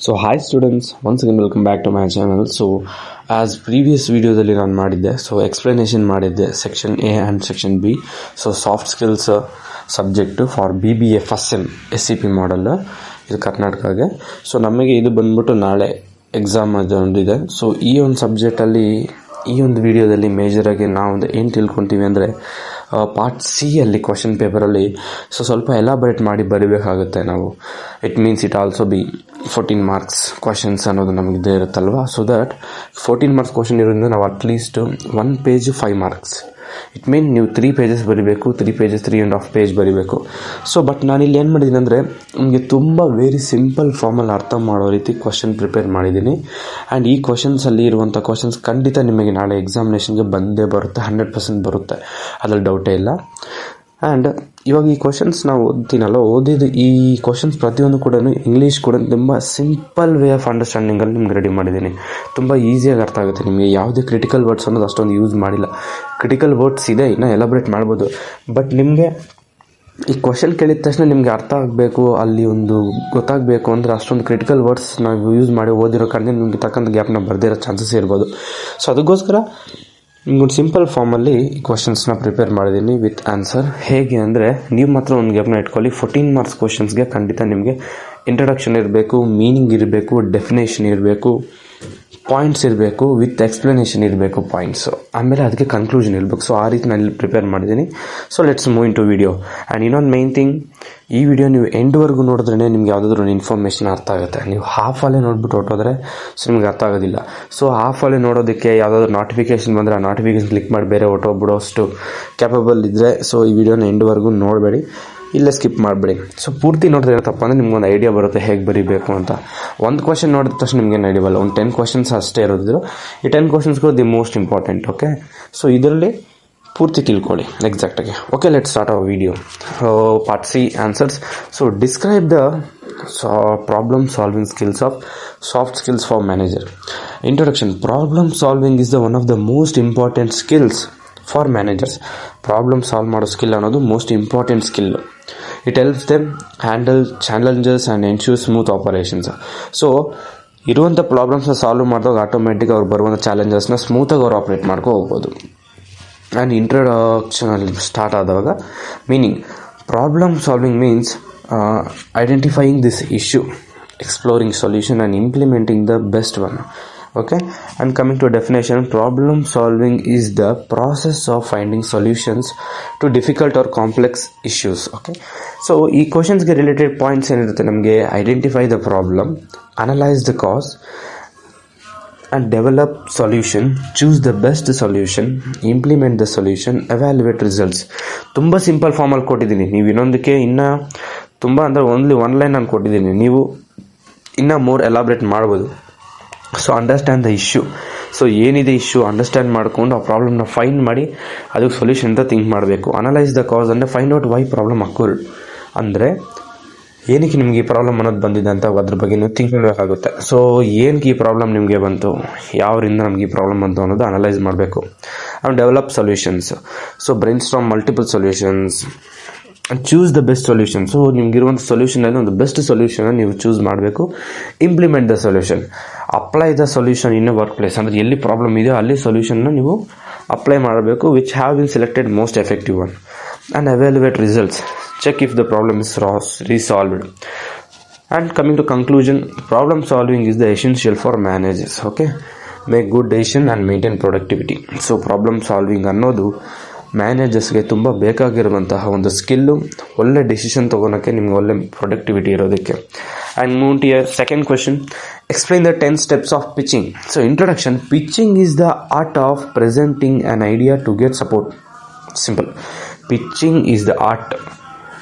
So hi students, once again welcome back to my channel. So as previous videoದಲ್ಲಿ ನಾನು ಮಾಡಿದ್ದೆ, so explanation ಮಾಡಿದ್ದೆ section A and section B. So soft skills subject for BBA first sem SCP model ಇದು ಕರ್ನಾಟಕಗೆ. So ನಮಗೆ ಇದು ಬಂದ್ಬಿಟ್ಟು ನಾಳೆ exam ಇದೆ. So ಈ ಒಂದು ಸಬ್ಜೆಕ್ಟಲ್ಲಿ ಈ ಒಂದು ವಿಡಿಯೋದಲ್ಲಿ ಮೇಜರಾಗಿ ನಾವು ಏನು ತಿಳ್ಕೊತೀವಿ ಅಂದರೆ ಪಾರ್ಟ್ ಸಿ ಅಲ್ಲಿ ಕ್ವಶನ್ ಪೇಪರಲ್ಲಿ ಸ್ವಲ್ಪ ಎಲಾಬರೇಟ್ ಮಾಡಿ ಬರೀಬೇಕಾಗುತ್ತೆ ನಾವು. It means it also be 14 marks questions ಅನ್ನೋದು ನಮಗೆ ಇದೇ ಇರುತ್ತಲ್ವ. ಸೊ ದಟ್ 14 ಮಾರ್ಕ್ಸ್ ಕ್ವಶನ್ ಇರೋದ್ರಿಂದ ನಾವು at least 1 page 5 marks. It mean ನೀವು 3 ಪೇಜಸ್ ಬರೀಬೇಕು, 3 ಪೇಜಸ್ 3.5 ಪೇಜ್ ಬರೀಬೇಕು. ಸೊ ಬಟ್ ನಾನಿಲ್ಲಿ ಏನು ಮಾಡಿದ್ದೀನಿ ಅಂದರೆ ನಿಮಗೆ ತುಂಬ ವೆರಿ ಸಿಂಪಲ್ ಫಾರ್ಮಲ್ಲಿ ಅರ್ಥ ಮಾಡೋ ರೀತಿ ಕ್ವಶನ್ ಪ್ರಿಪೇರ್ ಮಾಡಿದ್ದೀನಿ. ಆ್ಯಂಡ್ ಈ ಕ್ವಶನ್ಸಲ್ಲಿ ಇರುವಂಥ ಕ್ವಶನ್ಸ್ ಖಂಡಿತ ನಿಮಗೆ ನಾಳೆ ಎಕ್ಸಾಮಿನೇಷನ್ಗೆ ಬಂದೇ ಬರುತ್ತೆ, 100% ಬರುತ್ತೆ, ಅದ್ರಲ್ಲಿ ಡೌಟೇ ಇಲ್ಲ. ಆ್ಯಂಡ್ ಇವಾಗ ಈ ಕ್ವಶನ್ಸ್ ನಾವು ಓದಿದ್ದು ಈ ಕ್ವಶನ್ಸ್ ಪ್ರತಿಯೊಂದು ಕೂಡ ಇಂಗ್ಲೀಷ್ ಕೂಡ ತುಂಬ ಸಿಂಪಲ್ ವೇ ಆಫ್ ಅಂಡರ್ಸ್ಟ್ಯಾಂಡಿಂಗಲ್ಲಿ ನಿಮ್ಗೆ ರೆಡಿ ಮಾಡಿದ್ದೀನಿ. ತುಂಬ ಈಸಿಯಾಗಿ ಅರ್ಥ ಆಗುತ್ತೆ ನಿಮಗೆ. ಯಾವುದೇ ಕ್ರಿಟಿಕಲ್ ವರ್ಡ್ಸ್ ಅನ್ನೋದು ಅಷ್ಟೊಂದು ಯೂಸ್ ಮಾಡಿಲ್ಲ. ಕ್ರಿಟಿಕಲ್ ವರ್ಡ್ಸ್ ಇದೆ, ಇನ್ನೂ ಎಲಾಬ್ರೇಟ್ ಮಾಡ್ಬೋದು. ಬಟ್ ನಿಮಗೆ ಈ ಕ್ವಶನ್ ಕೇಳಿದ ತಕ್ಷಣ ನಿಮಗೆ ಅರ್ಥ ಆಗಬೇಕು, ಅಲ್ಲಿ ಒಂದು ಗೊತ್ತಾಗಬೇಕು ಅಂದರೆ ಅಷ್ಟೊಂದು ಕ್ರಿಟಿಕಲ್ ವರ್ಡ್ಸ್ ನಾವು ಯೂಸ್ ಮಾಡಿ ಓದಿರೋ ಕಾರಣ ನಿಮಗೆ ತಕ್ಕಂಥ ಗ್ಯಾಪ್ನ ಬರೆದಿರೋ ಚಾನ್ಸಸ್ ಇರ್ಬೋದು. ಸೊ ಅದಕ್ಕೋಸ್ಕರ ನಿಮ್ಗೊಂದು ಸಿಂಪಲ್ ಫಾರ್ಮಲ್ಲಿ ಈ ಕ್ವಶನ್ಸ್ನ ಪ್ರಿಪೇರ್ ಮಾಡಿದ್ದೀನಿ ವಿತ್ ಆನ್ಸರ್. ಹೇಗೆ ಅಂದರೆ ನೀವು ಮಾತ್ರ ಒಂದು ಗ್ಯಾಪ್ನ ಇಟ್ಕೊಳ್ಳಿ. 14 ಮಾರ್ಕ್ಸ್ ಕ್ವಶನ್ಸ್ಗೆ ಖಂಡಿತ ನಿಮಗೆ ಇಂಟ್ರಡಕ್ಷನ್ ಇರಬೇಕು, ಮೀನಿಂಗ್ ಇರಬೇಕು, ಡೆಫಿನೇಷನ್ ಇರಬೇಕು, ಪಾಯಿಂಟ್ಸ್ ಇರಬೇಕು, ವಿತ್ ಎಕ್ಸ್ಪ್ಲನೇಷನ್ ಇರಬೇಕು ಪಾಯಿಂಟ್ಸು, ಆಮೇಲೆ ಅದಕ್ಕೆ ಕನ್ಕ್ಲೂಷನ್ ಇರಬೇಕು. ಸೊ ಆ ರೀತಿ ನಾನು ಇಲ್ಲಿ ಪ್ರಿಪೇರ್ ಮಾಡಿದ್ದೀನಿ. So let's move into video. And ಇನ್ನೊಂದು ಮೇನ್ ಥಿಂಗ್, ಈ ವಿಡಿಯೋ ನೀವು ಎಂಡ್ವರೆಗೂ ನೋಡಿದ್ರೇ ನಿಮ್ಗೆ ಯಾವುದಾದ್ರೂ ಒಂದು ಇನ್ಫಾರ್ಮೇಷನ್ ಅರ್ಥ ಆಗುತ್ತೆ. ನೀವು ಹಾಫಲ್ಲೇ ನೋಡ್ಬಿಟ್ಟು ಹೊಟ್ಟೋದ್ರೆ ಸೊ ನಿಮ್ಗೆ ಅರ್ಥ ಆಗೋದಿಲ್ಲ. ಸೊ ಹಾಫಲ್ಲೇ ನೋಡೋದಕ್ಕೆ ಯಾವುದಾದ್ರೂ ನೋಟಿಫಿಕೇಷನ್ ಬಂದರೆ ಆ ನೋಟಿಫಿಕೇಷನ್ ಕ್ಲಿಕ್ ಮಾಡಿ ಬೇರೆ ಹೊಟ್ಟೋಗ್ಬಿಡೋಷ್ಟು ಕ್ಯಾಪಬಲ್ ಇದ್ದರೆ ಸೊ ಈ ವಿಡಿಯೋನ ಎಂಡ್ವರೆಗೂ ನೋಡಬೇಡಿ, ಇಲ್ಲೇ ಸ್ಕಿಪ್ ಮಾಡಿಬಿಡಿ. ಸೊ ಪೂರ್ತಿ ನೋಡಿದ್ರೆ ಏನಪ್ಪ ಅಂದರೆ ನಿಮ್ಗೊಂದು ಐಡಿಯಾ ಬರುತ್ತೆ ಹೇಗೆ ಬರೀಬೇಕು ಅಂತ. ಒಂದು ಕ್ವಶನ್ ನೋಡಿದ ತಕ್ಷಣ ನಿಮ್ಗೇನು ಐಡಿಯಾವಲ್ಲ, ಒಂದು 10 ಕ್ವಶನ್ಸ್ ಅಷ್ಟೇ ಇರೋದಿದ್ರು. ಈ 10 ಕ್ವಶನ್ಸ್ಗಳು the most important. Okay, so ಇದರಲ್ಲಿ ಪೂರ್ತಿ ತಿಳ್ಕೊಳ್ಳಿ ಎಕ್ಸಾಕ್ಟಾಗಿ. Okay, let start our video. Part C answers. So describe the problem solving skills of soft skills for manager. Introduction. Problem solving is the one of the most important skills for managers. Problem solve ಮಾಡೋ skill ಅನ್ನೋದು most important skill. It helps them handle challenges and ensure smooth operations. So ಇರುವಂಥ ಪ್ರಾಬ್ಲಮ್ಸ್ನ solve ಮಾಡಿದಾಗ automatic ಅವ್ರು ಬರುವಂಥ ಚಾಲೆಂಜಸ್ನ ಸ್ಮೂತಾಗಿ ಅವ್ರು operate ಮಾಡ್ಕೊ ಹೋಗ್ಬೋದು. ಆ್ಯಂಡ್ ಇಂಟ್ರೊಡಕ್ಷನಲ್ಲಿ ಸ್ಟಾರ್ಟ್ ಆದಾಗ meaning, problem solving means identifying this issue, exploring solution and implementing the best one. Okay, and coming to definition, problem solving is the process of finding solutions to difficult or complex issues. Okay, so ಈ ಕ್ವಶನ್ಸ್ಗೆ related points ಏನಿರುತ್ತೆ ನಮಗೆ, identify the problem, analyse the cos and develop solution, choose the best solution, implement the solution, evaluate results. ತುಂಬ simple ಫಾರ್ಮಲ್ಲಿ ಕೊಟ್ಟಿದ್ದೀನಿ. ನೀವು ಇನ್ನೊಂದಕ್ಕೆ ಇನ್ನೂ ತುಂಬ ಅಂದರೆ ಓನ್ಲಿ 1 ಲೈನ್ ನಾನು ಕೊಟ್ಟಿದ್ದೀನಿ, ನೀವು ಇನ್ನೂ ಮೋರ್ ಎಲಾಬ್ರೇಟ್ ಮಾಡ್ಬೋದು. So understand the issue. So ಏನಿದೆ ಇಶ್ಯೂ ಅಂಡರ್ಸ್ಟ್ಯಾಂಡ್ ಮಾಡಿಕೊಂಡು ಆ ಪ್ರಾಬ್ಲಮ್ನ ಫೈಂಡ್ ಮಾಡಿ ಅದಕ್ಕೆ ಸೊಲ್ಯೂಷನ್ ಅಂತ ಥಿಂಕ್ ಮಾಡಬೇಕು. ಅನಲೈಸ್ ದ ಕಾಸ್ ಅಂದರೆ find out Y problem occurred, ಅಂದರೆ ಏನಕ್ಕೆ ನಿಮಗೆ ಈ ಪ್ರಾಬ್ಲಮ್ ಅನ್ನೋದು ಬಂದಿದೆ ಅಂತ ಅದ್ರ ಬಗ್ಗೆ ನೀವು ಥಿಂಕ್ ಮಾಡಬೇಕಾಗುತ್ತೆ. ಸೊ ಏನಕ್ಕೆ ಈ ಪ್ರಾಬ್ಲಮ್ ನಿಮಗೆ ಬಂತು, ಯಾವರಿಂದ ನಮಗೆ ಈ ಪ್ರಾಬ್ಲಮ್ ಬಂತು ಅನ್ನೋದು ಅನಲೈಸ್ ಮಾಡಬೇಕು. And develop solutions. So brainstorm multiple solutions and choose the best solution. So ನಿಮಗಿರುವಂಥ ಸೊಲ್ಯೂಷನಲ್ಲಿ ಒಂದು ಬೆಸ್ಟ್ ಸೊಲ್ಯೂಷನ್ನ ನೀವು ಚೂಸ್ ಮಾಡಬೇಕು. Implement the solution. Apply the solution in workplace, ಅಂದರೆ ಎಲ್ಲಿ ಪ್ರಾಬ್ಲಮ್ ಇದೆಯೋ ಅಲ್ಲಿ ಸೊಲ್ಯೂಷನ್ನ ನೀವು ಅಪ್ಲೈ ಮಾಡಬೇಕು, which have been selected most effective one. And evaluate results, check if the problem is resolved. And coming to conclusion, problem solving is the essential for managers. Okay, make good decision and maintain productivity. So problem solving ಅನ್ನೋದು ಮ್ಯಾನೇಜರ್ಸ್ಗೆ ತುಂಬ ಬೇಕಾಗಿರುವಂತಹ ಒಂದು skill, ಒಳ್ಳೆ decision ತೊಗೊಳಕ್ಕೆ, ನಿಮ್ಗೆ ಒಳ್ಳೆ productivity ಇರೋದಕ್ಕೆ. And move to your second question, explain the 10 steps of pitching. So introduction. Pitching is the art of presenting an idea to get support. Simple. Pitching is the art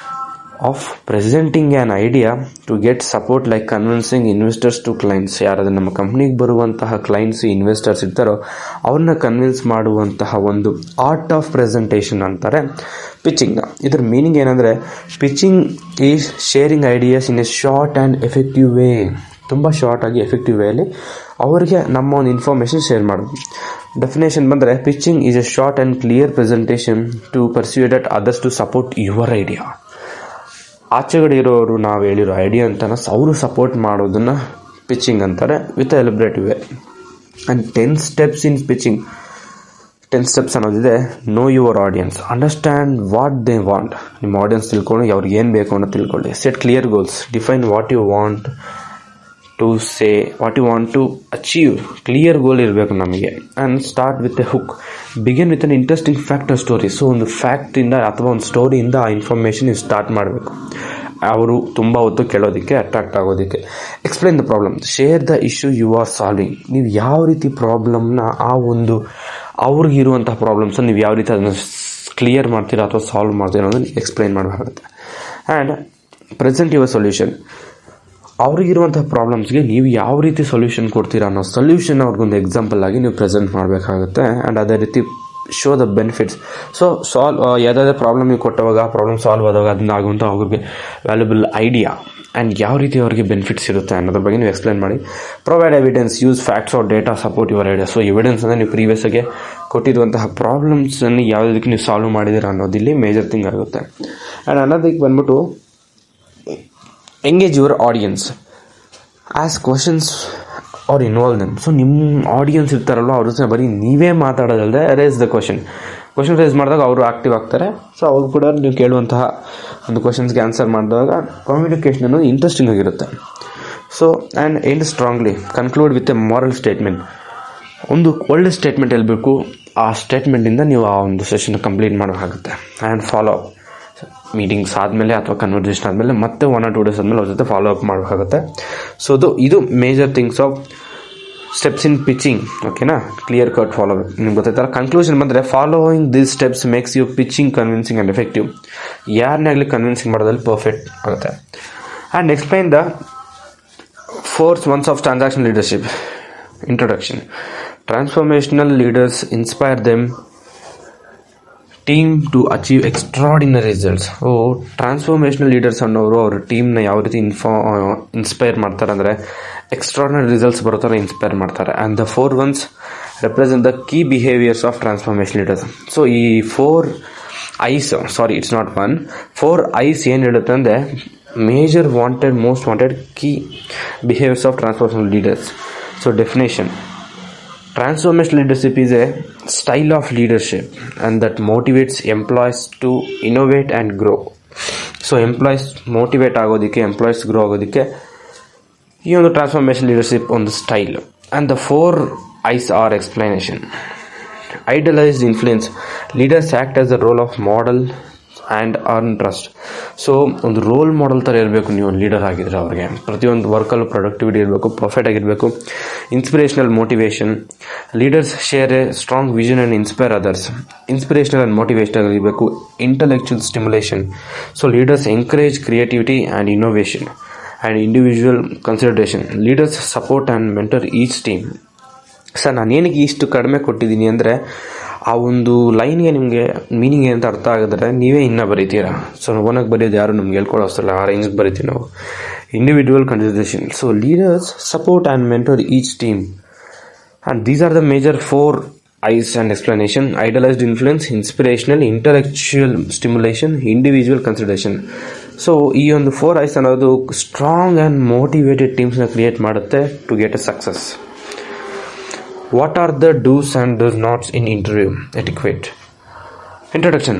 of presenting an idea to get support, like convincing investors to clients. ಯಾರಾದರೂ ನಮ್ಮ ಕಂಪ್ನಿಗೆ ಬರುವಂತಹ clients, investors ಇರ್ತಾರೋ ಅವ್ರನ್ನ convince ಮಾಡುವಂತಹ ಒಂದು art of presentation ಅಂತಾರೆ ಪಿಚಿಂಗ್ನ. ಇದರ ಮೀನಿಂಗ್ ಏನಂದರೆ, pitching is sharing ideas in a short and effective way. ತುಂಬ ಶಾರ್ಟಾಗಿ ಎಫೆಕ್ಟಿವ್ ವೇಯಲ್ಲಿ ಅವರಿಗೆ ನಮ್ಮ ಒಂದು ಇನ್ಫಾರ್ಮೇಷನ್ ಶೇರ್ ಮಾಡೋದು. ಡೆಫಿನೇಷನ್ ಬಂದರೆ, pitching is a short and clear presentation to persuade at others to support your idea. ಆಚೆಗಡೆ ಇರೋರು ನಾವು ಹೇಳಿರೋ ಐಡಿಯಾ ಅಂತ ಅವರು ಸಪೋರ್ಟ್ ಮಾಡೋದನ್ನು ಪಿಚ್ಚಿಂಗ್ ಅಂತಾರೆ with elaborative way. And 10 steps in pitching. 10 steps ಅನ್ನೋದಿದೆ. Know your audience, understand what they want. ನಿಮ್ಮ ಆಡಿಯನ್ಸ್ ತಿಳ್ಕೊಂಡು ಅವ್ರಿಗೆ ಏನು ಬೇಕು ಅನ್ನೋ ತಿಳ್ಕೊಳ್ಳಿ. Set clear goals, define what you want to say, what you want to achieve. Clear goal ಇರಬೇಕು ನಮಗೆ. And start with a hook, begin with an interesting fact or story. So ಒಂದು ಫ್ಯಾಕ್ಟಿಂದ ಅಥವಾ ಒಂದು ಸ್ಟೋರಿಯಿಂದ ಆ ಇನ್ಫಾರ್ಮೇಷನ್ ನೀವು ಸ್ಟಾರ್ಟ್ ಮಾಡಬೇಕು, ಅವರು ತುಂಬ ಹೊತ್ತು ಕೇಳೋದಕ್ಕೆ, ಅಟ್ರಾಕ್ಟ್ ಆಗೋದಕ್ಕೆ. Explain the problem, share the issue you are solving. ನೀವು ಯಾವ ರೀತಿ ಪ್ರಾಬ್ಲಮ್ನ, ಆ ಒಂದು ಅವ್ರಿಗಿರುವಂತಹ ಪ್ರಾಬ್ಲಮ್ಸನ್ನು ನೀವು ಯಾವ ರೀತಿ ಅದನ್ನು ಕ್ಲಿಯರ್ ಮಾಡ್ತೀರಾ ಅಥವಾ ಸಾಲ್ವ್ ಮಾಡ್ತೀರಾ ಅನ್ನೋದನ್ನು ಎಕ್ಸ್ಪ್ಲೈನ್ ಮಾಡಬೇಕಾಗುತ್ತೆ. ಆ್ಯಂಡ್ ಪ್ರೆಸೆಂಟ್ ಯುವರ್ ಸೊಲ್ಯೂಷನ್, ಅವ್ರಿಗಿರುವಂತಹ ಪ್ರಾಬ್ಲಮ್ಸ್ಗೆ ನೀವು ಯಾವ ರೀತಿ ಸೊಲ್ಯೂಷನ್ ಕೊಡ್ತೀರಾ ಅನ್ನೋ ಸೊಲ್ಯೂಷನ್ ಅವ್ರಿಗೊಂದು ಎಕ್ಸಾಂಪಲ್ ಆಗಿ ನೀವು ಪ್ರೆಸೆಂಟ್ ಮಾಡಬೇಕಾಗುತ್ತೆ. ಆ್ಯಂಡ್ ಅದೇ ರೀತಿ ಶೋ ದ ಬೆನಿಫಿಟ್ಸ್. ಸೊ ಯಾವುದಾದ್ರೂ ಪ್ರಾಬ್ಲಮ್ ನೀವು ಕೊಟ್ಟವಾಗ, ಆ ಪ್ರಾಬ್ಲಮ್ ಸಾಲ್ವ್ ಆದಾಗ ಅದನ್ನ ಆಗುವಂಥ ಅವ್ರಿಗೆ ವ್ಯಾಲ್ಯೂಬಲ್ ಐಡಿಯಾ ಆ್ಯಂಡ್ ಯಾವ ರೀತಿ ಅವರಿಗೆ ಬೆನಿಫಿಟ್ಸ್ ಇರುತ್ತೆ ಅನ್ನೋದ್ರ ಬಗ್ಗೆ ನೀವು ಎಕ್ಸ್ಪ್ಲೈನ್ ಮಾಡಿ. Provide evidence, use facts or data support your idea. So evidence ಅಂದರೆ ನೀವು ಪ್ರೀವಿಯಸ್ಗೆ ಕೊಟ್ಟಿರುವಂತಹ ಪ್ರಾಬ್ಲಮ್ಸನ್ನು ಯಾವುದಕ್ಕೆ ನೀವು ಸಾಲ್ವ್ ಮಾಡಿದ್ದೀರಾ ಅನ್ನೋದಿಲ್ಲಿ ಮೇಜರ್ ಥಿಂಗ್ ಆಗುತ್ತೆ. ಆ್ಯಂಡ್ ಅನ್ನೋದಕ್ಕೆ ಬಂದ್ಬಿಟ್ಟು engage your audience, ask questions or involve them. So ನಿಮ್ಮ ಆಡಿಯನ್ಸ್ ಇರ್ತಾರಲ್ಲ ಅವ್ರ ಜೊತೆ ಬರೀ ನೀವೇ ಮಾತಾಡೋದಲ್ಲದೆ ರೇಸ್ ದ ಕ್ವಶನ್ ರೇಸ್ ಮಾಡಿದಾಗ ಅವರು ಆಕ್ಟಿವ್ ಆಗ್ತಾರೆ. ಸೊ ಅವ್ರು ಕೂಡ ನೀವು ಕೇಳುವಂತಹ ಒಂದು ಕ್ವಶನ್ಸ್ಗೆ ಆನ್ಸರ್ ಮಾಡಿದಾಗ ಕಮ್ಯುನಿಕೇಷನ್ ಅನ್ನೋದು ಇಂಟ್ರೆಸ್ಟಿಂಗ್ ಆಗಿರುತ್ತೆ. So and end strongly, conclude with A moral statement. ಒಂದು ಒಳ್ಳೆ ಸ್ಟೇಟ್ಮೆಂಟ್ ಹೇಳಬೇಕು, ಆ ಸ್ಟೇಟ್ಮೆಂಟಿಂದ ನೀವು ಆ ಒಂದು ಸೆಷನ್ ಕಂಪ್ಲೀಟ್ ಮಾಡೋಕ್ಕಾಗುತ್ತೆ. ಆ್ಯಂಡ್ ಫಾಲೋ ಅಪ್, ಮೀಟಿಂಗ್ಸ್ ಆದಮೇಲೆ ಅಥವಾ ಕನ್ವರ್ಸೇಷನ್ ಆದಮೇಲೆ ಮತ್ತೆ 1 or 2 days ಆದಮೇಲೆ ಅವ್ರ ಜೊತೆ ಫಾಲೋ ಅಪ್ ಮಾಡಬೇಕಾಗುತ್ತೆ. ಸೊ ಇದು major things of steps in pitching. ಓಕೆನಾ, ಕ್ಲಿಯರ್ ಕಟ್ ಫಾಲೋ ನಿಮ್ಗೆ ಗೊತ್ತಾಯ್ತಲ್ಲ. ಕನ್ಕ್ಲೂಷನ್ ಬಂದರೆ, following these steps makes you pitching convincing and effective. ಯಾರನ್ನೇ ಆಗಲಿ ಕನ್ವಿನ್ಸಿಂಗ್ ಮಾಡೋದ್ರಲ್ಲಿ ಪರ್ಫೆಕ್ಟ್ ಆಗುತ್ತೆ. And explain the 4 months of transactional leadership. Introduction. Transformational leaders inspire them team to achieve extraordinary results. Transformational leaders ಅನ್ನೋರು ಅವ್ರ ಟೀಮ್ನ ಯಾವ ರೀತಿ inspire ಮಾಡ್ತಾರೆ ಅಂದರೆ ಎಕ್ಸ್ಟ್ರಾರ್ಡಿನರಿ ರಿಸಲ್ಟ್ಸ್ ಬರೋ ಥರ ಇನ್ಸ್ಪೈರ್ ಮಾಡ್ತಾರೆ. And the 4 ones represent the key behaviours of transformation leaders. So ಈ 4 I's, sorry it's not 1, 4 I's ಏನು ಹೇಳುತ್ತೆ ಅಂದರೆ major wanted, most wanted key behaviours of transformation leaders. So definition: transformational leadership is a style of leadership and that motivates employees to innovate and grow. So employees motivate ಆಗೋದಕ್ಕೆ, employees grow ಆಗೋದಕ್ಕೆ ಈ ಒಂದು transformation leadership ಒಂದು style. And the 4 I's are explanation. Idealized influence. Leaders act as a role of model and earn trust. So ಒಂದು role model ಥರ ಇರಬೇಕು ನೀವು ಒಂದು ಲೀಡರ್ ಆಗಿದ್ರೆ. ಅವ್ರಿಗೆ ಪ್ರತಿಯೊಂದು ವರ್ಕಲ್ಲೂ ಪ್ರೊಡಕ್ಟಿವಿಟಿ ಇರಬೇಕು, ಪ್ರಾಫಿಟ್ ಆಗಿರಬೇಕು. Inspirational motivation. Leaders share a strong vision and inspire others. Inspirational and motivational ಆಗಿರಬೇಕು. Intellectual stimulation. So leaders encourage creativity and innovation and individual consideration. Leaders support and mentor each team. Sir ನಾನು ಏನಕ್ಕೆ ಇಷ್ಟು ಕಡಿಮೆ ಕೊಟ್ಟಿದ್ದೀನಿ ಅಂದರೆ, ಆ ಒಂದು ಲೈನ್ಗೆ ನಿಮಗೆ ಮೀನಿಂಗ್ ಏನಂತ ಅರ್ಥ ಆಗಿದ್ರೆ ನೀವೇ ಇನ್ನೂ ಬರೀತೀರಾ. ಸೊ ಓನಾಗಿ ಬರೆಯೋದು ಯಾರು ನಮ್ಗೆ ಹೇಳ್ಕೊಳ್ಳೋ ಅವಸರ, ಆ ರೇಂಜ್ಗೆ ಬರಿತೀವಿ ನಾವು. Individual consideration. So leaders support and mentor each team. And these are the major 4 I's and explanation. Idealized influence, inspirational, intellectual stimulation, individual consideration. So ಈ ಒಂದು 4 I's ಅನ್ನೋದು ಸ್ಟ್ರಾಂಗ್ ಆ್ಯಂಡ್ ಮೋಟಿವೇಟೆಡ್ ಟೀಮ್ಸ್ನ ಕ್ರಿಯೇಟ್ ಮಾಡುತ್ತೆ to get a success. What are the do's and do's nots in interview etiquette? Introduction.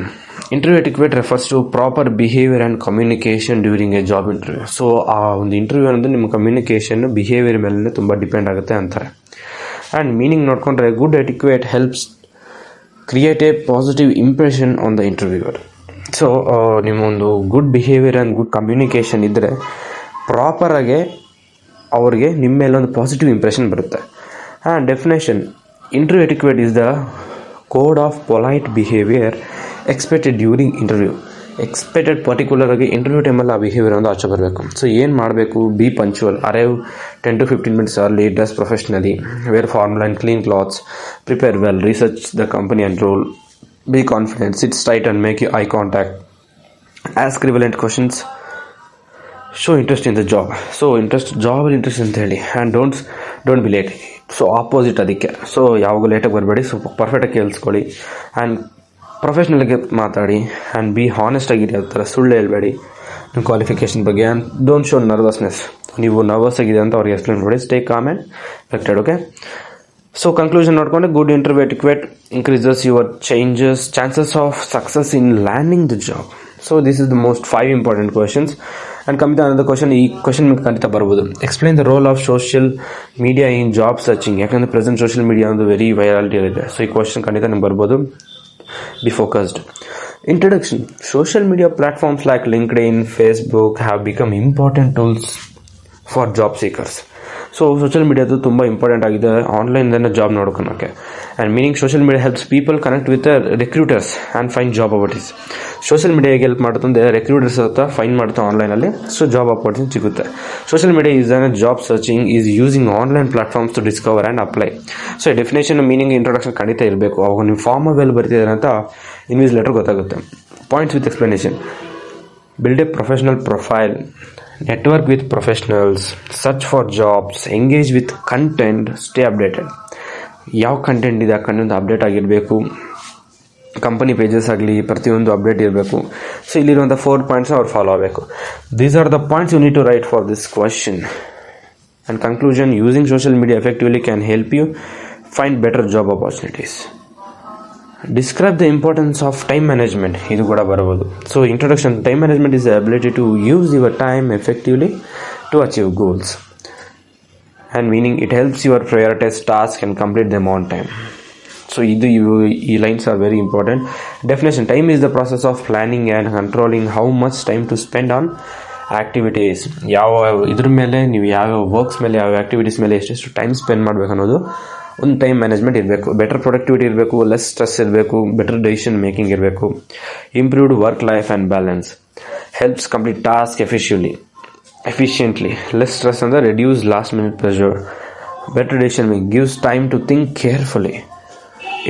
Interview etiquette refers to proper behavior and communication during a job interview. So ಆ ಒಂದು interview ಅನ್ನೋದು ನಿಮ್ಮ communication, behaviour ಮೇಲೆ ತುಂಬ depend ಆಗುತ್ತೆ ಅಂತಾರೆ. And meaning ನೋಡಿಕೊಂಡ್ರೆ, good etiquette helps create a positive impression on the interviewer. So ನಿಮ್ಮೊಂದು good behaviour and good communication ಇದ್ದರೆ ಪ್ರಾಪರಾಗೆ ಅವ್ರಿಗೆ ನಿಮ್ಮ ಮೇಲೆ ಒಂದು ಪಾಸಿಟಿವ್ ಇಂಪ್ರೆಷನ್ ಬರುತ್ತೆ. And definition: interview etiquette is the code of polite behavior expected during interview. Expected particular ಆಗಿ interview ಟೈಮಲ್ಲಿ ಆ ಬಿಹೇವಿಯರ್ ಒಂದು ಆಚೆ ಬರಬೇಕು. ಸೊ ಏನು ಮಾಡಬೇಕು? Be punctual, arrive 10 to 15 minutes early, dress professionally, wear formal and clean clothes, prepare well, research the company and role, be confident, sit straight and make eye contact, ask relevant questions, show interest in the job. So ಜಾಬಲ್ಲಿ interest ಅಂತ ಹೇಳಿ. And don't be late. So opposite ಅದಕ್ಕೆ. So ಯಾವಾಗೂ ಲೇಟಾಗಿ ಬರಬೇಡಿ, so ಪರ್ಫೆಕ್ಟಾಗಿ ಕೇಳಿಸ್ಕೊಳ್ಳಿ. And ಪ್ರೊಫೆಷ್ನಲ್ಗೆ ಮಾತಾಡಿ. ಆ್ಯಂಡ್ ಬಿ ಹಾನೆಸ್ಟ್ ಆಗಿರಿ, ಆ ಥರ ಸುಳ್ಳು ಹೇಳಬೇಡಿ. ನಿಮ್ಮ ಕ್ವಾಲಿಫಿಕೇಷನ್ ಬಗ್ಗೆ. And don't show nervousness. ನೀವು ನರ್ವಸ್ ಆಗಿದೆ ಅಂತ ಅವ್ರಿಗೆ ಎಕ್ಸ್ಪ್ಲೇನ್ ಮಾಡಿ. Stay calm and collected. Okay, so conclusion ನೋಡಿಕೊಂಡೆ, good interview etiquette increases your chances of success in landing the job. So this is the most 5 important questions. And coming another question, ಈ question ನಿಮ್ಗೆ ಖಂಡಿತ ಬರ್ಬೋದು. Explain the role of social media in job searching. ಯಾಕಂದರೆ present social media ಒಂದು very virality ಇದೆ. So ಈ question ಖಂಡಿತ ನಿಮ್ಗೆ ಬರ್ಬೋದು. B focused. Introduction. Social media platforms like LinkedIn, Facebook have become important tools for job seekers. So social ಮೀಡಿಯಾದು ತುಂಬ important ಆಗಿದೆ ಆನ್ಲೈನ್ದನ್ನು ಜಾಬ್ ನೋಡ್ಕೊಳಕ್ಕೆ. And meaning social media helps people connect with recruiters and find job opportunities. Social media ಹೇಗೆ help ಮಾಡುತ್ತೆ, recruiters ಹತ್ರ find ಮಾಡುತ್ತೆ ಆನ್ಲೈನಲ್ಲಿ. ಸೊ ಜಾಬ್ ಅಪರ್ಚುನಿಟಿ ಸಿಗುತ್ತೆ. Social media is an job searching is using online platforms to discover and apply. So definition, meaning, introduction ಖಂಡಿತ ಇರಬೇಕು. ಅವಾಗ ನೀವು ಫಾರ್ಮ್ ಅವೆಲ್ಲಿ ಬರ್ತಿದ್ದಾರೆ ಅಂತ ಇನ್ವಿಸ್ ಲೆಟರ್ ಗೊತ್ತಾಗುತ್ತೆ. Points with explanation. Build a professional profile, network with professionals, search for jobs, engage with content, stay updated. ಯಾವ ಕಂಟೆಂಟ್ ಇದೆ ಆ ಕಂಟೆಂಟ್ ಅಪ್ಡೇಟ್ ಆಗಿರಬೇಕು. ಕಂಪನಿ ಪೇಜಸ್ ಆಗಲಿ ಪ್ರತಿಯೊಂದು ಅಪ್ಡೇಟ್ ಇರಬೇಕು. ಸೊ ಇಲ್ಲಿರುವಂಥ 4 ಪಾಯಿಂಟ್ಸ್ನ ಅವ್ರು ಫಾಲೋ ಆಗಬೇಕು. These are the points you need to write for this question. And conclusion, using social media effectively can help you find better job opportunities. Describe the importance of time management. ಇದು ಕೂಡ ಬರ್ಬೋದು. So introduction, time management is the ability to use your time effectively to achieve goals. And meaning, it helps your prioritise task and complete them on time. So ಈ lines are very important. Definition, time is the process of planning and controlling how much time to spend on activities. ಯಾವ ಇದ್ರ ಮೇಲೆ ನೀವು ಯಾವ್ಯಾವ works ಮೇಲೆ, ಯಾವ activities ಮೇಲೆ ಎಷ್ಟೆಷ್ಟು ಟೈಮ್ ಸ್ಪೆಂಡ್ ಮಾಡಬೇಕು ಅನ್ನೋದು ಒಂದು ಟೈಮ್ ಮ್ಯಾನೇಜ್ಮೆಂಟ್ ಇರಬೇಕು. ಬೆಟರ್ ಪ್ರೊಡಕ್ಟಿವಿಟಿ ಇರಬೇಕು, ಲೆಸ್ ಸ್ಟ್ರೆಸ್ ಇರಬೇಕು, ಬೆಟರ್ ಡಿಸಿಷನ್ ಮೇಕಿಂಗ್ ಇರಬೇಕು. Improved work life and balance, helps complete task efficiently. Less stress ಅಂದರೆ reduce last minute pressure. Better decision making, gives time to think carefully.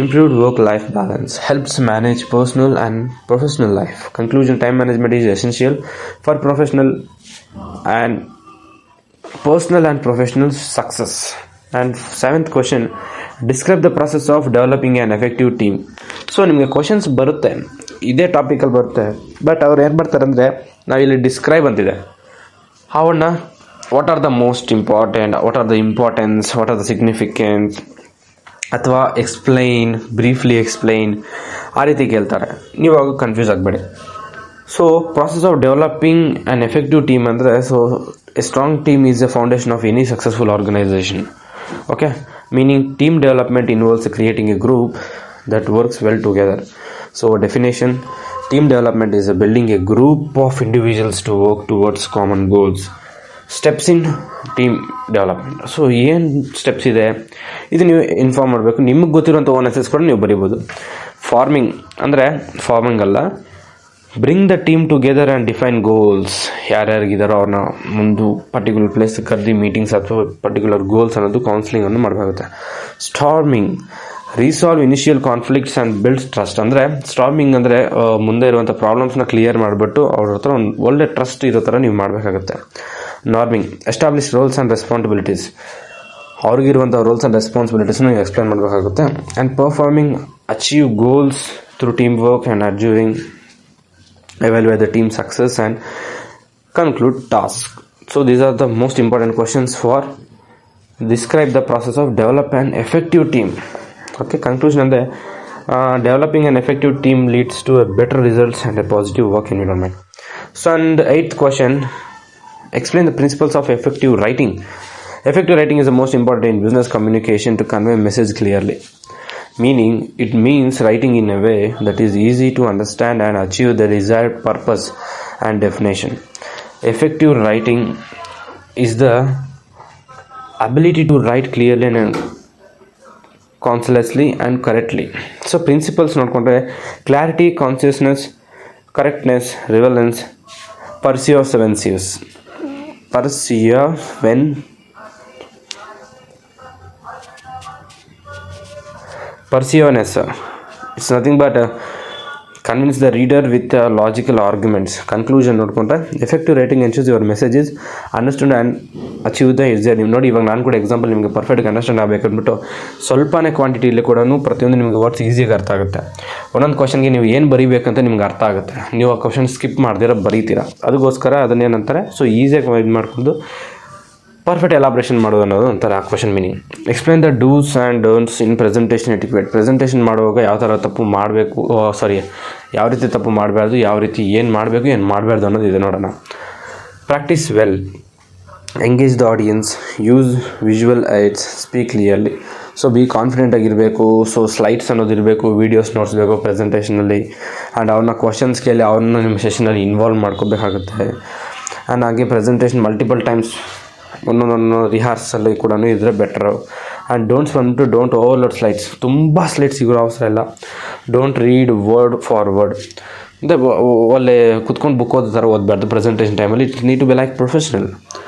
Improved work-life balance helps manage personal and professional life. Conclusion, time management is essential for personal and professional success. And 7th question, describe the process of developing an effective team. So ನಿಮಗೆ questions ಬರುತ್ತೆ, ಇದೇ ಟಾಪಿಕಲ್ಲಿ ಬರುತ್ತೆ. But ಅವ್ರು ಏನು ಬರ್ತಾರೆ ಅಂದರೆ, ನಾವಿಲ್ಲಿ describe ಅಂತಿದೆ. ಅವನ್ನ what are the most important, what are the importance, what are the significance, ಅಥವಾ ಬ್ರೀಫ್ಲಿ ಎಕ್ಸ್ಪ್ಲೈನ್, ಆ ರೀತಿ ಕೇಳ್ತಾರೆ. ನೀವು ಆಗ ಕನ್ಫ್ಯೂಸ್ ಆಗಬೇಡಿ. So process of developing an effective team ಅಂದರೆ, so a strong team is the foundation of any successful organisation. Okay, meaning team development involves creating a group that works well together. So definition, team development is building a group of individuals to work towards common goals. Steps in team development. So ಏನು steps ಇದೆ ಇದು ನೀವು inform ಮಾಡಬೇಕು. ನಿಮಗೆ ಗೊತ್ತಿರೋಂಥ ಓನರ್ಸಸ್ ಕೂಡ ನೀವು ಬರೀಬೋದು. ಫಾರ್ಮಿಂಗ್ ಅಲ್ಲ, bring the team together and define goals. ಯಾರ್ಯಾರಿಗಿದಾರೋ ಅವ್ರನ್ನ ಒಂದು ಪರ್ಟಿಕ್ಯುಲರ್ ಪ್ಲೇಸ್ ಕರೆದಿ ಮೀಟಿಂಗ್ಸ್ ಅಥವಾ ಪರ್ಟಿಕ್ಯುಲರ್ ಗೋಲ್ಸ್ ಅನ್ನೋದು ಕೌನ್ಸಿಲಿಂಗನ್ನು ಮಾಡಬೇಕಾಗುತ್ತೆ. Storming, resolve initial conflicts and builds trust. Storming ಅಂದರೆ ಮುಂದೆ ಇರುವಂಥ ಪ್ರಾಬ್ಲಮ್ಸ್ನ ಕ್ಲಿಯರ್ ಮಾಡಿಬಿಟ್ಟು ಅವ್ರ ಹತ್ರ ಒಂದು ಒಳ್ಳೆ ಟ್ರಸ್ಟ್ ಇರೋ ಥರ ನೀವು ಮಾಡಬೇಕಾಗುತ್ತೆ. Norming, establish roles and responsibilities. ಅವ್ರಿಗಿರುವಂಥ ರೋಲ್ಸ್ ಆ್ಯಂಡ್ ರೆಸ್ಪಾನ್ಸಿಬಿಲಿಟೀಸ್ನ ನೀವು ಎಕ್ಸ್ಪ್ಲೇನ್ ಮಾಡಬೇಕಾಗುತ್ತೆ. And performing, achieve goals through team work and achieving, evaluate the team success and conclude task. So these are the most important questions for describe the process of develop an effective team. Okay, conclusion and developing an effective team leads to a better results and a positive work environment. So and the 8th question, explain the principles of effective writing. Effective writing is the most important in business communication to convey a message clearly. Meaning, it means writing in a way that is easy to understand and achieve the desired purpose and definition. Effective writing is the ability to write clearly and concisely and correctly. So principles ನೋಡ್ಕೊಂಡ್ರೆ, clarity, consciousness, correctness, relevance, persuasiveness. It's nothing but convince the reader with logical arguments. Conclusion ನೋಡಿಕೊಂಡ್ರೆ effective writing ensures your messages understand and achieve the is ನೀವು ನೋಡಿ, ಇವಾಗ ನಾನು ಕೂಡ example ನಿಮಗೆ perfect understand ಆಗಬೇಕಂದ್ಬಿಟ್ಟು ಸ್ವಲ್ಪನೇ ಕ್ವಾಂಟಿಟಿಯಲ್ಲಿ ಕೂಡ ಪ್ರತಿಯೊಂದು ನಿಮಗೆ ವರ್ಡ್ಸ್ ಈಸಿಯಾಗಿ ಅರ್ಥ ಆಗುತ್ತೆ. ಒಂದೊಂದು ಕ್ವಶನ್ಗೆ ನೀವು ಏನು ಬರೀಬೇಕಂತ ನಿಮ್ಗೆ ಅರ್ಥ ಆಗುತ್ತೆ. ನೀವು ಆ ಕ್ವಶನ್ ಸ್ಕಿಪ್ ಮಾಡ್ದಿರ ಬರೀತೀರಾ, ಅದಕ್ಕೋಸ್ಕರ ಅದನ್ನೇನಂತಾರೆ ಸೊ ಈಸಿಯಾಗಿ ಇದು ಮಾಡ್ಕೊಂಡು ಪರ್ಫೆಕ್ಟ್ ಎಲಾಬ್ರೇಷನ್ ಮಾಡೋದು ಅನ್ನೋದು ಒಂಥರ ಆ question meaning. Explain the dos and don'ts in presentation etiquette. Presentation ಮಾಡುವಾಗ ಯಾವ ಥರ ತಪ್ಪು ಮಾಡಬೇಕು, ಯಾವ ರೀತಿ ತಪ್ಪು ಮಾಡಬಾರ್ದು, ಯಾವ ರೀತಿ ಏನು ಮಾಡಬೇಕು ಏನು ಮಾಡಬಾರ್ದು ಅನ್ನೋದು ಇದೆ ನೋಡೋಣ. Practice well, engage the audience, use visual aids, speak clearly. So be confident ಆಗಿರಬೇಕು. ಸೊ ಸ್ಲೈಡ್ಸ್ ಅನ್ನೋದು ಇರಬೇಕು, ವೀಡಿಯೋಸ್ ನೋಡಿಸ್ಬೇಕು ಪ್ರೆಸೆಂಟೇಷನಲ್ಲಿ, ಆ್ಯಂಡ್ ಅವ್ರನ್ನ ಕ್ವಶನ್ಸ್ ಕೇಳಿ ಅವ್ರನ್ನ ನಿಮ್ಮ ಸೆಷನಲ್ಲಿ ಇನ್ವಾಲ್ವ್ ಮಾಡ್ಕೋಬೇಕಾಗುತ್ತೆ. ಆ್ಯಂಡ್ ಹಾಗೆ ಪ್ರೆಸೆಂಟೇಷನ್ ಮಲ್ಟಿಪಲ್ ಟೈಮ್ಸ್ ಒಂದೊಂದು ರಿಹಾರ್ಸಲ್ಲಿ ಕೂಡ ಇದ್ದರೆ better. And don't overload slides. ತುಂಬ ಸ್ಲೈಡ್ಸ್ ಸಿಗೋ ಅವಸರ ಇಲ್ಲ. Don't read word for word. ಅಂದರೆ ಒಳ್ಳೆ ಕುತ್ಕೊಂಡು ಬುಕ್ ಓದೋ ಥರ ಓದಬಾರ್ದು ಪ್ರೆಸೆಂಟೇಷನ್ ಟೈಮಲ್ಲಿ. It need to be like professional.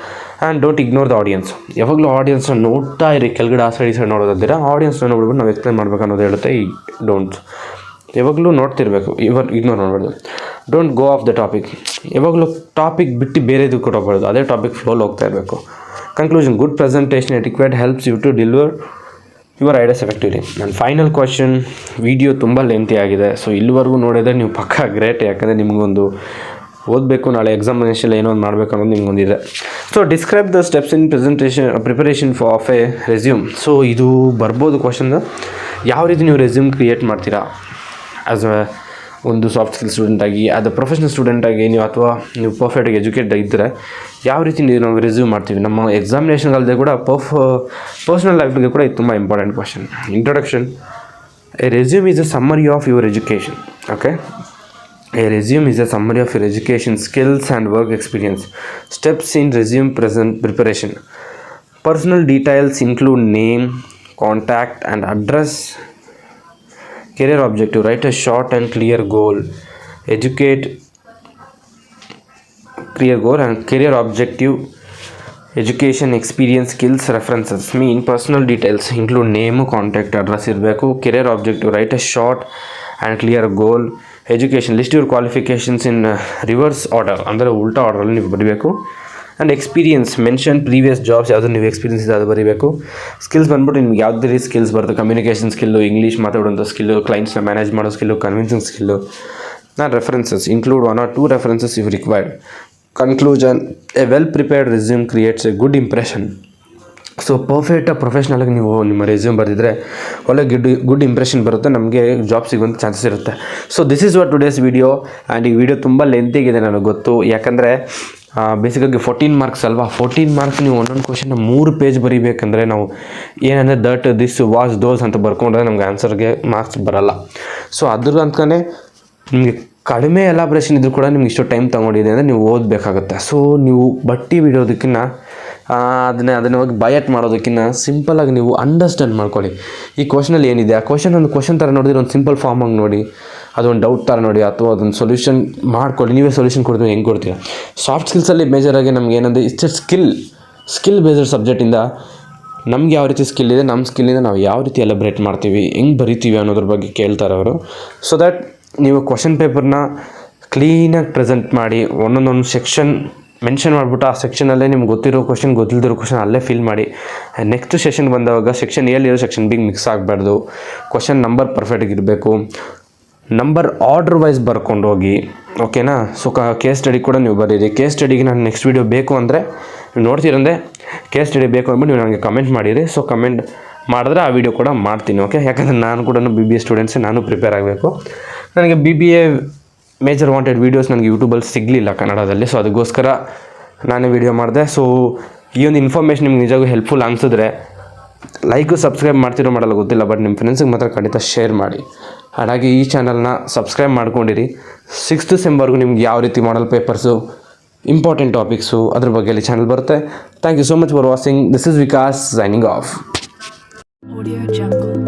And don't ignore the audience. ಯಾವಾಗಲೂ ಆಡಿಯನ್ಸ್ನ ನೋಡ್ತಾ ಇರಿ, ಕೆಳಗಡೆ ಆ ಸೈಡ್ ನೋಡೋದಿದ್ದೀರಾ ಆಡಿಯನ್ಸ್ನ ನೋಡ್ಬಿಟ್ಟು ನಾವು ಎಕ್ಸ್ಪ್ಲೈನ್ ಮಾಡ್ಬೇಕು ಅನ್ನೋದು ಹೇಳುತ್ತೆ ಈ ಡೋಂಟ್. ಯಾವಾಗಲೂ ನೋಡ್ತಿರ್ಬೇಕು, ಇಗ್ನೋರ್ ಮಾಡಬಾರ್ದು. Don't go off the topic. ಯಾವಾಗಲೂ ಟಾಪಿಕ್ ಬಿಟ್ಟು ಬೇರೆದು ಕೊಡಬಾರ್ದು, ಅದೇ ಟಾಪಿಕ್ ಫ್ಲೋಲ್ಲಿ ಹೋಗ್ತಾ ಇರಬೇಕು. Conclusion, good presentation etiquette helps you to deliver your ideas effectively. ನನ್ನ ಫೈನಲ್ ಕ್ವಶನ್, ವಿಡಿಯೋ ತುಂಬ ಲೆಂತಿ ಆಗಿದೆ, ಸೊ ಇಲ್ಲಿವರೆಗೂ ನೋಡಿದರೆ ನೀವು ಪಕ್ಕ ಗ್ರೇಟ್. ಯಾಕಂದರೆ ನಿಮಗೊಂದು ಓದಬೇಕು, ನಾಳೆ ಎಕ್ಸಾಮಿನೇಷನ್ ಏನೋ ಒಂದು ಮಾಡಬೇಕು ಅನ್ನೋದು ನಿಮಗೊಂದಿದೆ. So describe the steps in preparation of a resume. So ಇದು ಬರ್ಬೋದು ಕ್ವಶನ್. ಯಾವ ರೀತಿ ನೀವು ರೆಸ್ಯೂಮ್ ಕ್ರಿಯೇಟ್ ಮಾಡ್ತೀರಾ ಆ್ಯಸ್ ಅ ಒಂದು ಸಾಫ್ಟ್ ಸ್ಕಿಲ್ ಸ್ಟೂಡೆಂಟಾಗಿ, ಆ್ಯಸ್ ಅ ಪ್ರೊಫೆಷನಲ್ ಸ್ಟೂಡೆಂಟಾಗಿ ನೀವು, ಅಥವಾ ನೀವು ಪರ್ಫೆಕ್ಟಾಗಿ ಎಜುಕೇಟ್ ಇದ್ದರೆ ಯಾವ ರೀತಿ ನಾವು ರೆಸ್ಯೂಮ್ ಮಾಡ್ತೀವಿ. ನಮ್ಮ ಎಕ್ಸಾಮಿನೇಷನ್ಗಳಲ್ಲದೆ ಕೂಡ ಪರ್ಸನಲ್ ಲೈಫ್ಗೆ ಕೂಡ ಇದು ತುಂಬ important question. Introduction, A resume is a summary of your education. Okay, A resume is a summary of your education, skills and work experience. Steps in resume preparation. Personal details include name, contact and address. Career objective, write a short and clear goal. Clear goal and career objective, education, experience, skills, references. Mean personal details include name, contact, address ಇರಬೇಕು. Career objective, write a short and clear goal. Education, list your qualifications in reverse order, ಅಂದರೆ ಉಲ್ಟಾ ಆರ್ಡರಲ್ಲಿ ನೀವು ಬರೀಬೇಕು. And experience, mention previous jobs ಯಾವುದು ನೀವು experience ಇದೆ ಅದು ಬರೀಬೇಕು. ಸ್ಕಿಲ್ಸ್ ಬಂದ್ಬಿಟ್ಟು ನಿಮ್ಗೆ ಯಾವುದೇ ರೀತಿ ಸ್ಕಿಲ್ಸ್ ಬರುತ್ತೆ, ಕಮ್ಯುನಿಕೇಷನ್ ಸ್ಕಿಲ್ಲು, ಇಂಗ್ಲೀಷ್ ಮಾತಾಡೋಂಥ ಸ್ಕಿಲ್ಲು, ಕ್ಲೈಂಟ್ಸ್ನ ಮ್ಯಾನೇಜ್ ಮಾಡೋ skill, convincing skill. And references include 1 or 2 references if required. Conclusion, a well prepared resume creates a good impression. So ಪರ್ಫೆಕ್ಟಾಗಿ ಪ್ರೊಫೆಷ್ನಲಾಗಿ ನೀವು ನಿಮ್ಮ ರೆಸ್ಯೂಮ್ ಬರೆದಿದ್ರೆ ಒಳ್ಳೆ ಗುಡ್ ಇಂಪ್ರೆಷನ್ ಬರುತ್ತೆ, ನಮಗೆ ಜಾಬ್ ಸಿಗುವಂಥ ಚಾನ್ಸಸ್ ಇರುತ್ತೆ. So this is what today's video. And ಈ ವಿಡಿಯೋ ತುಂಬ ಲೆಂತಿಗಿದೆ ನನಗೆ ಗೊತ್ತು, ಯಾಕಂದರೆ ಬೇಸಿಕಾಗಿ 14 ಮಾರ್ಕ್ಸ್ ಅಲ್ವಾ. 14 ಮಾರ್ಕ್ಸ್ ನೀವು ಒಂದೊಂದು ಕ್ವಶನ್ನ 3 ಪೇಜ್ ಬರೀಬೇಕಂದ್ರೆ ನಾವು ಏನಂದರೆ ದಟ್ ದಿಸ್ ವಾಸ್ ದೋಸ್ ಅಂತ ಬರ್ಕೊಂಡ್ರೆ ನಮ್ಗೆ ಆನ್ಸರ್ಗೆ ಮಾರ್ಕ್ಸ್ ಬರೋಲ್ಲ. ಸೊ ಅದ್ರ ಅಂತಲೇ ನಿಮಗೆ ಕಡಿಮೆ ಎಲಾಬ್ರೇಷನ್ ಇದ್ರೂ ಕೂಡ ನಿಮ್ಗೆ ಇಷ್ಟು ಟೈಮ್ ತೊಗೊಂಡಿದೆ ಅಂದರೆ ನೀವು ಓದಬೇಕಾಗುತ್ತೆ. ಸೊ ನೀವು ಬಟ್ಟಿ ಬಿಡೋದಕ್ಕಿಂತ ಅದನ್ನ ಹೋಗಿ ಬಯಟ್ ಮಾಡೋದಕ್ಕಿಂತ ಸಿಂಪಲಾಗಿ ನೀವು ಅಂಡರ್ಸ್ಟ್ಯಾಂಡ್ ಮಾಡ್ಕೊಳ್ಳಿ. ಈ ಕ್ವಶನಲ್ಲಿ ಏನಿದೆ, ಆ ಕ್ವಶನ್ ಒಂದು ಕ್ವಶನ್ ಥರ ನೋಡಿದ್ರೆ ಒಂದು ಸಿಂಪಲ್ ಫಾರ್ಮಾಗಿ ನೋಡಿ, ಅದೊಂದು ಡೌಟ್ ಥರ ನೋಡಿ, ಅಥವಾ ಅದೊಂದು ಸೊಲ್ಯೂಷನ್ ಮಾಡ್ಕೊಳ್ಳಿ. ನೀವೇ ಸೊಲ್ಯೂಷನ್ ಕೊಡ್ತೀವಿ, ಹೆಂಗೆ ಕೊಡ್ತೀರಾ. ಸಾಫ್ಟ್ ಸ್ಕಿಲ್ಸಲ್ಲಿ ಮೇಜರಾಗಿ ನಮ್ಗೆ ಏನಂದರೆ ಇಷ್ಟೇ ಸ್ಕಿಲ್ ಬೇಸ್ಡ್ ಸಬ್ಜೆಕ್ಟಿಂದ ನಮ್ಗೆ ಯಾವ ರೀತಿ ಸ್ಕಿಲ್ ಇದೆ, ನಮ್ಮ ಸ್ಕಿಲ್ಲಿಂದ ನಾವು ಯಾವ ರೀತಿ ಎಲಬ್ರೇಟ್ ಮಾಡ್ತೀವಿ, ಹೆಂಗೆ ಬರಿತೀವಿ ಅನ್ನೋದ್ರ ಬಗ್ಗೆ ಕೇಳ್ತಾರೆ ಅವರು. ಸೊ ದ್ಯಾಟ್ ನೀವು ಕ್ವಶನ್ ಪೇಪರ್ನ ಕ್ಲೀನಾಗಿ ಪ್ರೆಸೆಂಟ್ ಮಾಡಿ ಒಂದೊಂದೊಂದು ಸೆಕ್ಷನ್ ಮೆನ್ಷನ್ ಮಾಡಿಬಿಟ್ಟು ಆ ಸೆಕ್ಷನಲ್ಲೇ ನಿಮ್ಗೆ ಗೊತ್ತಿರೋ ಕ್ವಶನ್ ಗೊತ್ತಿಲ್ದಿರೋ ಕ್ವಶನ್ ಅಲ್ಲೇ ಫಿಲ್ ಮಾಡಿ. ನೆಕ್ಸ್ಟ್ ಸೆಷನ್ ಬಂದಾಗ ಸೆಕ್ಷನ್ ಎಲ್ಲಿರೋ ಸೆಕ್ಷನ್ ಬಿಗೆ ಮಿಕ್ಸ್ ಆಗಬಾರ್ದು. ಕ್ವಶನ್ ನಂಬರ್ ಪರ್ಫೆಕ್ಟಾಗಿರಬೇಕು. ನಂಬರ್ ಆರ್ಡ್ರ್ ವೈಸ್ ಬರ್ಕೊಂಡು ಹೋಗಿ, ಓಕೆನಾ. ಸೊ ಕೇಸ್ ಸ್ಟಡಿ ಕೂಡ ನೀವು ಬರೀರಿ. ಕೇಸ್ ಸ್ಟಡಿಗೆ ನಾನು ನೆಕ್ಸ್ಟ್ ವೀಡಿಯೋ ಬೇಕು ಅಂದರೆ ನೀವು ನೋಡ್ತೀರಂದರೆ ಕೇಸ್ ಸ್ಟಡಿ ಬೇಕು ಅಂದ್ಬಿಟ್ಟು ನೀವು ನನಗೆ ಕಮೆಂಟ್ ಮಾಡಿರಿ. ಸೊ ಕಮೆಂಟ್ ಮಾಡಿದ್ರೆ ಆ ವಿಡಿಯೋ ಕೂಡ ಮಾಡ್ತೀನಿ, ಓಕೆ. ಯಾಕಂದರೆ ನಾನು ಕೂಡ BBA ಸ್ಟೂಡೆಂಟ್ಸೇ, ನಾನು ಪ್ರಿಪೇರ್ ಆಗಬೇಕು. ನನಗೆ BBA ಮೇಜರ್ ವಾಂಟೆಡ್ ವೀಡಿಯೋಸ್ ನನಗೆ ಯೂಟ್ಯೂಬಲ್ಲಿ ಸಿಗಲಿಲ್ಲ ಕನ್ನಡದಲ್ಲಿ. ಸೊ ಅದಕ್ಕೋಸ್ಕರ ನಾನೇ ವೀಡಿಯೋ ಮಾಡಿದೆ. ಸೊ ಈ ಒಂದು ಇನ್ಫಾರ್ಮೇಷನ್ ನಿಮ್ಗೆ ನಿಜವಾಗೂ ಹೆಲ್ಪ್ಫುಲ್ ಅನಿಸಿದ್ರೆ ಲೈಕು ಸಬ್ಸ್ಕ್ರೈಬ್ ಮಾಡ್ತಿರೋ ಮಾಡಲ್ಲ ಗೊತ್ತಿಲ್ಲ, ಬಟ್ ನಿಮ್ಮ ಫ್ರೆಂಡ್ಸಿಗೆ ಮಾತ್ರ ಖಂಡಿತ ಶೇರ್ ಮಾಡಿ. ಹಾಗಾಗಿ ಈ ಚಾನಲ್ನ ಸಬ್ಸ್ಕ್ರೈಬ್ ಮಾಡ್ಕೊಂಡಿರಿ. 6th ಸೆಮ್ವರೆಗೂ ನಿಮ್ಗೆ ಯಾವ ರೀತಿ ಮಾಡಲ್ ಪೇಪರ್ಸು, ಇಂಪಾರ್ಟೆಂಟ್ ಟಾಪಿಕ್ಸು ಅದ್ರ ಬಗ್ಗೆ ಅಲ್ಲಿ ಚಾನಲ್ ಬರುತ್ತೆ. Thank you so much for watching. This is Vikas signing off. Audio Jungle.